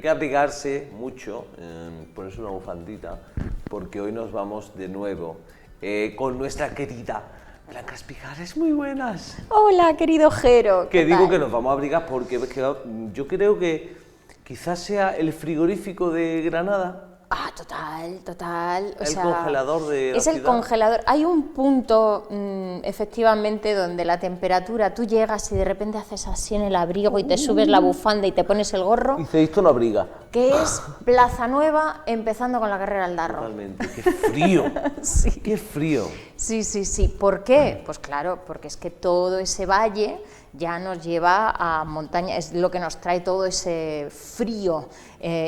que abrigarse mucho, ponerse una bufandita, porque hoy nos vamos de nuevo con nuestra querida Blanca Espigares. Muy buenas. Hola, querido Jero. Que digo que nos vamos a abrigar porque es que yo creo que quizás sea el frigorífico de Granada. Ah, total. El congelador de la Es el ciudad. congelador. Hay un punto, efectivamente, donde la temperatura, tú llegas y de repente haces así en el abrigo y te subes la bufanda y te pones el gorro, Dice, esto no abriga. que es Plaza Nueva, empezando con la carrera al Darro. Totalmente. ¡Qué frío! Sí. ¡Qué frío! Sí. ¿Por qué? Pues claro, porque es que todo ese valle ya nos lleva a montaña, es lo que nos trae todo ese frío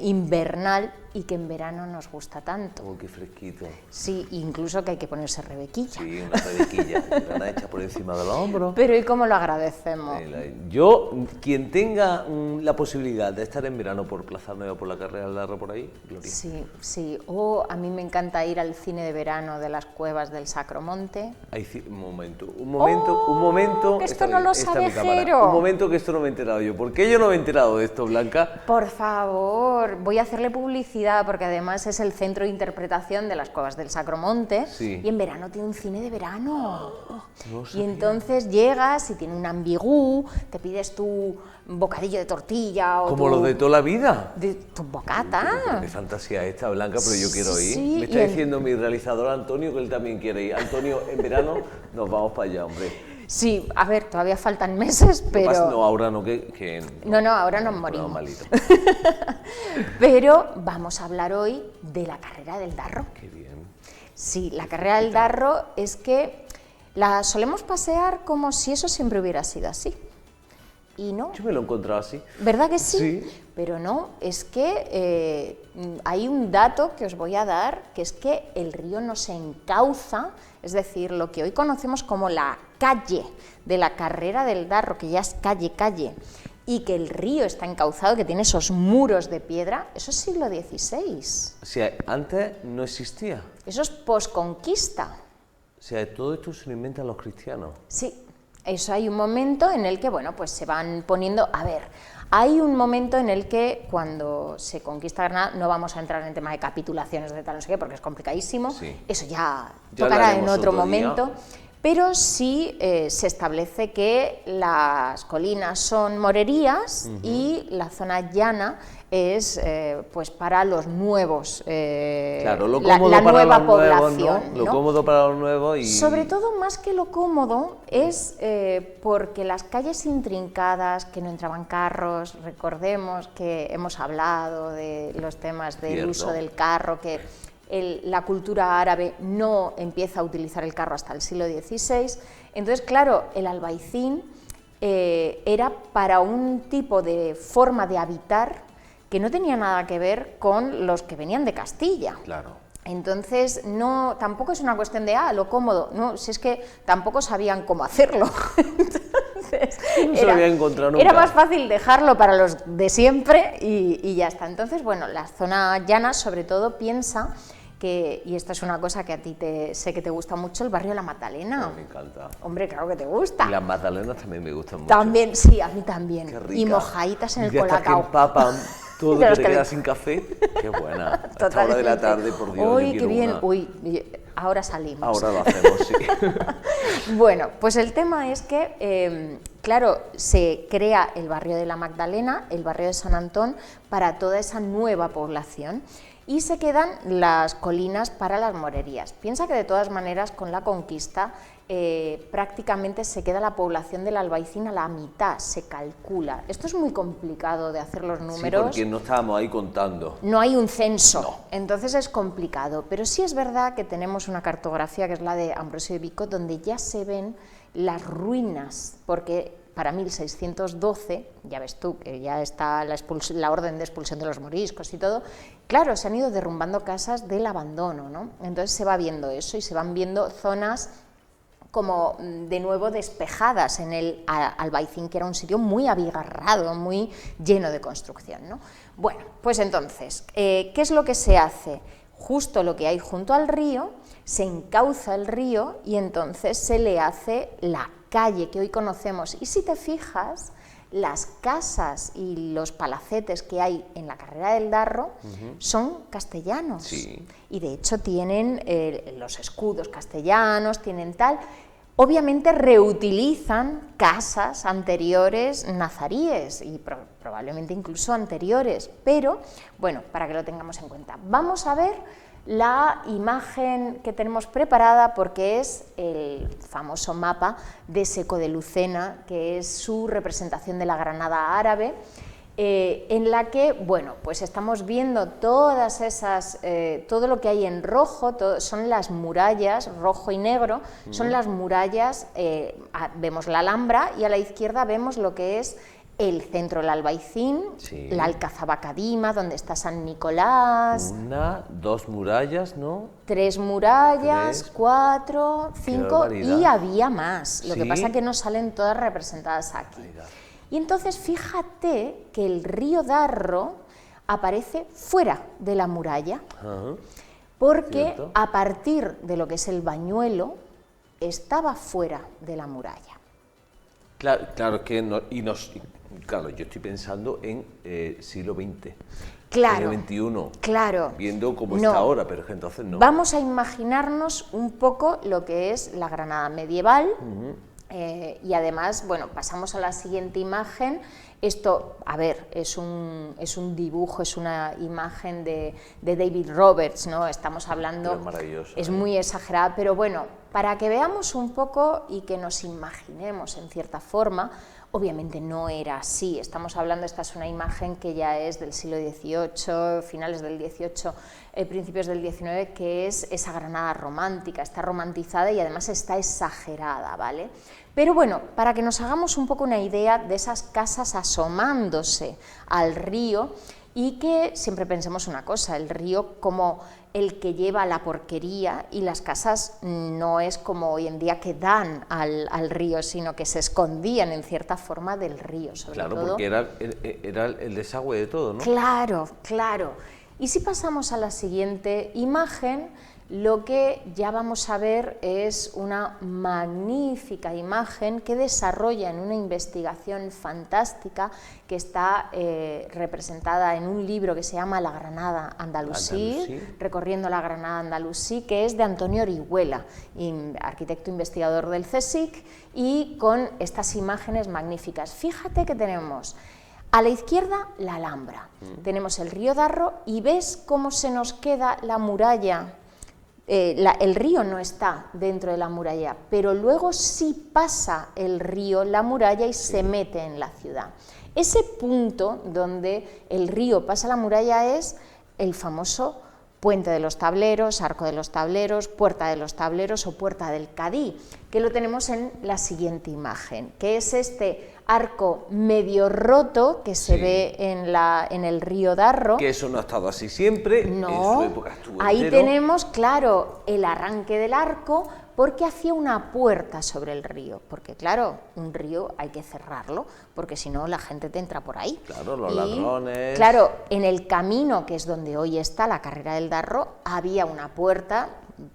invernal y que en verano nos gusta tanto. Oh, qué fresquito. Sí, incluso que hay que ponerse rebequilla. Sí, una rebequilla, una hecha por encima del hombro. Pero ¿y cómo lo agradecemos? Yo, quien tenga la posibilidad de estar en verano por Plaza Nueva, por la carrera del Darro, por ahí, gloria. Sí. O a mí me encanta ir al cine de verano de las cuevas del Sacromonte. Un momento. Que esto no lo sabe Jero. Un momento que esto no me he enterado yo. ¿Por qué yo no me he enterado de esto, Blanca? Por favor, voy a hacerle publicidad porque además es el centro de interpretación de las cuevas del Sacromonte. Sí. Y en verano tiene un cine de verano. No Y sabía. entonces llegas y tiene un ambigú, te pides tu bocadillo de tortilla o Como lo de toda la vida. de tu bocata. Qué fantasía esta, Blanca, pero yo quiero ir. Sí, Me está y en- diciendo mi realizador Antonio que él también quiere ir. Antonio, en verano nos vamos para allá, hombre. Sí, a ver, todavía faltan meses, pero... No, ahora no, que No, ahora nos morimos. No, malito. Pero vamos a hablar hoy de la carrera del Darro. Qué bien. Sí, la carrera del Darro es que la solemos pasear como si eso siempre hubiera sido así. Y no, Yo me lo he encontrado así. ¿verdad que sí? Sí. Pero no, es que hay un dato que os voy a dar, que es que el río no se encauza, es decir, lo que hoy conocemos como la calle de la carrera del Darro, que ya es calle, y que el río está encauzado, que tiene esos muros de piedra, eso es siglo XVI, O sea, antes no existía. eso es posconquista. O sea, todo esto se lo inventan los cristianos. Sí, eso hay un momento en el que, bueno, pues se van poniendo... A ver, hay un momento en el que cuando se conquista Granada, no vamos a entrar en tema de capitulaciones de tal, no sé qué, porque es complicadísimo, Sí. eso ya Ya tocará en hablaremos otro otro día. momento, pero sí se establece que las colinas son morerías y la zona llana es pues para los nuevos, Claro, lo la cómodo para nueva los nuevos, población. ¿no? Lo ¿no? cómodo para los nuevos y... Sobre todo, más que lo cómodo, es porque las calles intrincadas, que no entraban carros, recordemos que hemos hablado de los temas del Cierto. uso del carro, que la cultura árabe no empieza a utilizar el carro hasta el siglo XVI. Entonces, claro, el albaicín era para un tipo de forma de habitar que no tenía nada que ver con los que venían de Castilla. Claro. Entonces, no, tampoco es una cuestión de, lo cómodo, no, si es que tampoco sabían cómo hacerlo. Entonces, No se lo había encontrado nunca. era más fácil dejarlo para los de siempre y ya está. Entonces, bueno, la zona llana, sobre todo, piensa que, y esto es una cosa que a ti sé que te gusta mucho, el barrio de la Magdalena. Me encanta. Hombre, claro que te gusta. Y las magdalenas también me gustan mucho. También, sí, a mí también. Qué rica. Y mojaditas en el Y de estas que colacao. empapan todo De que los te que- queda sin café. Qué buena. A esta hora de la Totalmente. tarde, por Dios, Uy, yo qué quiero bien. una. Uy, ahora salimos. Ahora lo hacemos, sí. Bueno, pues el tema es que, claro, se crea el barrio de la Magdalena, el barrio de San Antón, para toda esa nueva población y se quedan las colinas para las morerías. Piensa que de todas maneras con la conquista prácticamente se queda la población del Albaicín a la mitad, se calcula. Esto es muy complicado de hacer los Sí, números. porque no estábamos ahí contando. No hay un censo, No. entonces es complicado, pero sí es verdad que tenemos una cartografía que es la de Ambrosio de Vico, donde ya se ven las ruinas, porque para 1612, ya ves tú, que ya está la orden de expulsión de los moriscos y todo, claro, se han ido derrumbando casas del abandono, ¿no? Entonces se va viendo eso y se van viendo zonas como de nuevo despejadas en el Albaicín, que era un sitio muy abigarrado, muy lleno de construcción, ¿no? Bueno, pues entonces, ¿qué es lo que se hace? Justo lo que hay junto al río, se encauza el río y entonces se le hace la calle que hoy conocemos. Y si te fijas, Las casas y los palacetes que hay en la Carrera del Darro son castellanos. Sí. Y de hecho tienen los escudos castellanos, tienen tal. Obviamente reutilizan casas anteriores nazaríes y probablemente incluso anteriores, pero bueno, para que lo tengamos en cuenta. Vamos a ver la imagen que tenemos preparada porque es el famoso mapa de Seco de Lucena, que es su representación de la Granada árabe, en la que, bueno, pues estamos viendo todas esas, todo lo que hay en rojo, son las murallas, rojo y negro, son las murallas, vemos la Alhambra y a la izquierda vemos lo que es el centro del Albaicín, sí. La Alcazaba Cadima, donde está San Nicolás. 1, 2 murallas, ¿no? 3 murallas, 3, 4, 5 y había más. Lo que ¿Sí? pasa es que no salen todas representadas aquí. Y entonces fíjate que el río Darro aparece fuera de la muralla, porque ¿cierto? a partir de lo que es el Bañuelo estaba fuera de la muralla. Claro que no, claro, yo estoy pensando en siglo XX, Claro, siglo XXI, claro. viendo cómo No. está ahora, pero es que entonces no. Vamos a imaginarnos un poco lo que es la Granada medieval. Y además, bueno, pasamos a la siguiente imagen. Esto, a ver, es un dibujo, es una imagen de David Roberts, ¿no? Estamos hablando, es maravilloso, es muy exagerada, pero bueno, para que veamos un poco y que nos imaginemos en cierta forma, obviamente no era así. Estamos hablando, esta es una imagen que ya es del siglo XVIII, finales del XVIII, principios del XIX, que es esa Granada romántica, está romantizada y además está exagerada, ¿vale? Pero bueno, para que nos hagamos un poco una idea de esas casas asomándose al río y que siempre pensemos una cosa, el río como el que lleva la porquería y las casas no es como hoy en día que dan al río, sino que se escondían en cierta forma del río, sobre claro, todo. porque era el desagüe de todo, ¿no? Claro, claro. Y si pasamos a la siguiente imagen, lo que ya vamos a ver es una magnífica imagen que desarrolla en una investigación fantástica que está representada en un libro que se llama La Granada Andalusí, recorriendo la Granada Andalusí, que es de Antonio Orihuela, arquitecto investigador del CSIC, y con estas imágenes magníficas. Fíjate que tenemos a la izquierda la Alhambra, tenemos el río Darro y ves cómo se nos queda la muralla. El río no está dentro de la muralla, pero luego sí pasa el río, la muralla, y se mete en la ciudad. Ese punto donde el río pasa la muralla es el famoso Puente de los Tableros, Arco de los Tableros, Puerta de los Tableros o Puerta del Cadí, que lo tenemos en la siguiente imagen, que es este arco medio roto que se ve en el río Darro. Que eso no ha estado así siempre, no, en su época estuvo ahí entero. tenemos, claro, el arranque del arco, porque hacía una puerta sobre el río, porque claro, un río hay que cerrarlo, porque si no la gente te entra por ahí. Claro, los ladrones. Claro, en el camino, que es donde hoy está la Carrera del Darro, había una puerta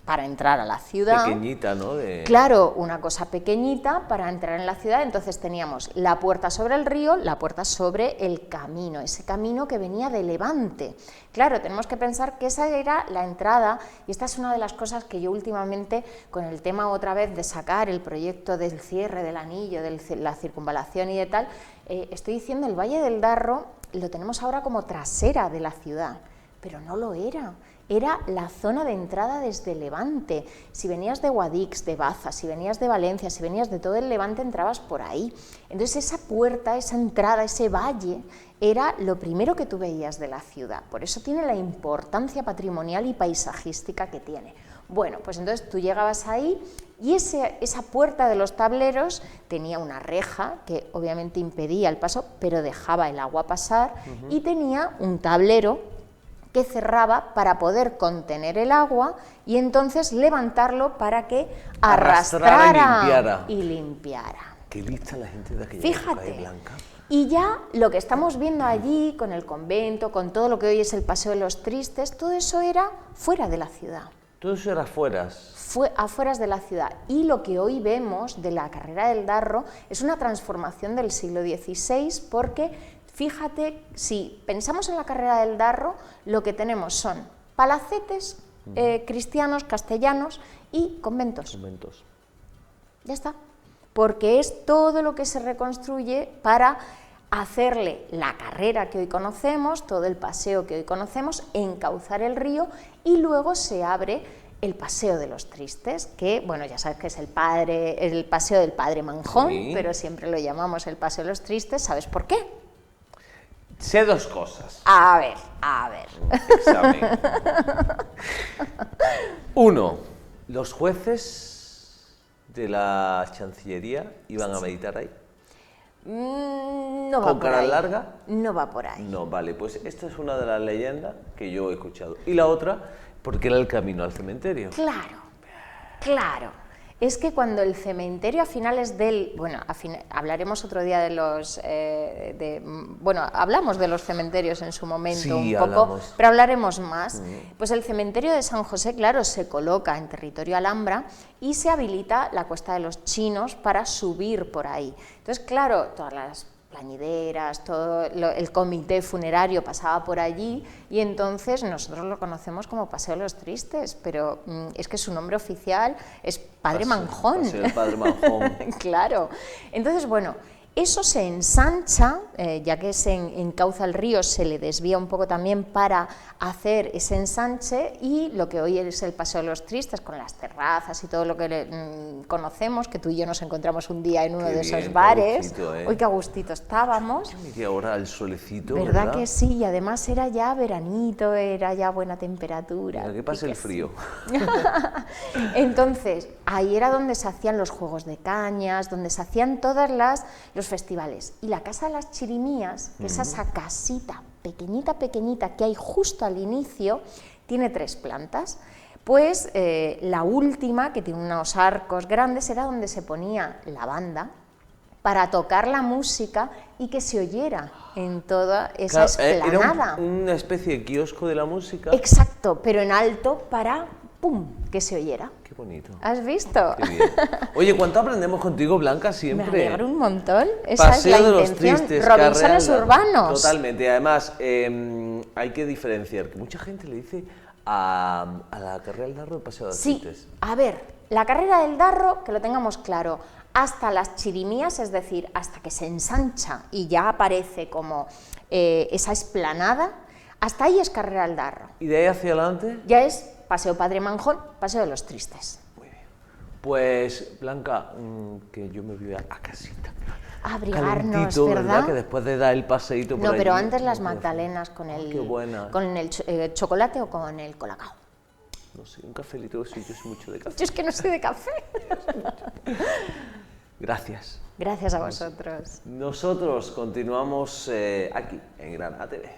para entrar a la ciudad. Pequeñita, ¿no? Claro, una cosa pequeñita para entrar en la ciudad. Entonces teníamos la puerta sobre el río, la puerta sobre el camino, ese camino que venía de Levante. Claro, tenemos que pensar que esa era la entrada, y esta es una de las cosas que yo últimamente, con el tema otra vez de sacar el proyecto del cierre del anillo, de la circunvalación y de tal, estoy diciendo, el Valle del Darro lo tenemos ahora como trasera de la ciudad, pero no lo era. Era la zona de entrada desde Levante. Si venías de Guadix, de Baza, si venías de Valencia, si venías de todo el Levante, entrabas por ahí. Entonces esa puerta, esa entrada, ese valle, era lo primero que tú veías de la ciudad. Por eso tiene la importancia patrimonial y paisajística que tiene. Bueno, pues entonces tú llegabas ahí y esa puerta de los tableros tenía una reja que obviamente impedía el paso, pero dejaba el agua pasar, y tenía un tablero que cerraba para poder contener el agua y entonces levantarlo para que arrastrara y limpiara. Qué lista la gente de aquella Fíjate, época, Blanca. y ya lo que estamos viendo allí, con el convento, con todo lo que hoy es el Paseo de los Tristes, todo eso era fuera de la ciudad. Todo eso era afueras. Fue afueras de la ciudad. Y lo que hoy vemos de la carrera del Darro es una transformación del siglo XVI, porque fíjate, si pensamos en la carrera del Darro, lo que tenemos son palacetes cristianos, castellanos y conventos. Ya está. Porque es todo lo que se reconstruye para hacerle la carrera que hoy conocemos, todo el paseo que hoy conocemos, encauzar el río, y luego se abre el Paseo de los Tristes, que, bueno, ya sabes que es el paseo del Padre Manjón, sí, pero siempre lo llamamos el Paseo de los Tristes. ¿Sabes por qué? Sé dos cosas. A ver. Examen. Uno, los jueces de la Chancillería iban a meditar ahí. No va ¿Con por cara ahí. larga? No va por ahí. No, vale, pues esta es una de las leyendas que yo he escuchado. Y la otra, porque era el camino al cementerio. Claro. Es que cuando el cementerio a finales del... Bueno, hablaremos otro día de los... hablamos de los cementerios en su momento, sí, un poco, hablamos. Pero hablaremos más. Pues el cementerio de San José, claro, se coloca en territorio Alhambra y se habilita la Cuesta de los Chinos para subir por ahí. Entonces, claro, todas las plañideras, todo el comité funerario pasaba por allí, y entonces nosotros lo conocemos como Paseo de los Tristes, pero es que su nombre oficial es Padre Manjón. Paseo del Padre Manjón. Claro. Entonces, bueno, eso se ensancha, ya que se encauza el río, se le desvía un poco también para hacer ese ensanche, y lo que hoy es el Paseo de los Tristes, con las terrazas y todo lo que conocemos, que tú y yo nos encontramos un día en uno de esos bares. Hoy qué a gustito estábamos. Y ahora el solecito, ¿Verdad que sí? Y además era ya veranito, era ya buena temperatura. Mira, que pase el frío. Sí. Entonces, ahí era donde se hacían los juegos de cañas, donde se hacían los festivales. Y la Casa de las Chirimías, que es esa casita pequeñita que hay justo al inicio, tiene 3 plantas. Pues la última, que tiene unos arcos grandes, era donde se ponía la banda para tocar la música y que se oyera en toda esa explanada. Era una especie de kiosco de la música. Exacto, pero en alto para, ¡pum!, que se oyera. Qué bonito. ¿Has visto? Qué bien. Oye, ¿cuánto aprendemos contigo, Blanca, siempre? Me alegro un montón. Esa Paseo es la de los intención. Tristes, Robinsones urbanos. Totalmente. Además, hay que diferenciar, que mucha gente le dice a la carrera del Darro el Paseo de los Tristes. Sí, a ver, la carrera del Darro, que lo tengamos claro, hasta las Chirimías, es decir, hasta que se ensancha y ya aparece como esa explanada, hasta ahí es carrera del Darro. ¿Y de ahí hacia adelante? Ya es Paseo Padre Manjón, Paseo de los Tristes. Muy bien. Pues, Blanca, que yo me voy a casita. A abrigarnos, calentito, ¿verdad? Que después de dar el paseíto por No, allí, pero antes las magdalenas con el, con el chocolate o con el colacao. No sé, un cafelito, sí, yo soy mucho de café. Yo es que no soy de café. Gracias. Gracias a vosotros. Nosotros continuamos aquí, en Granada TV.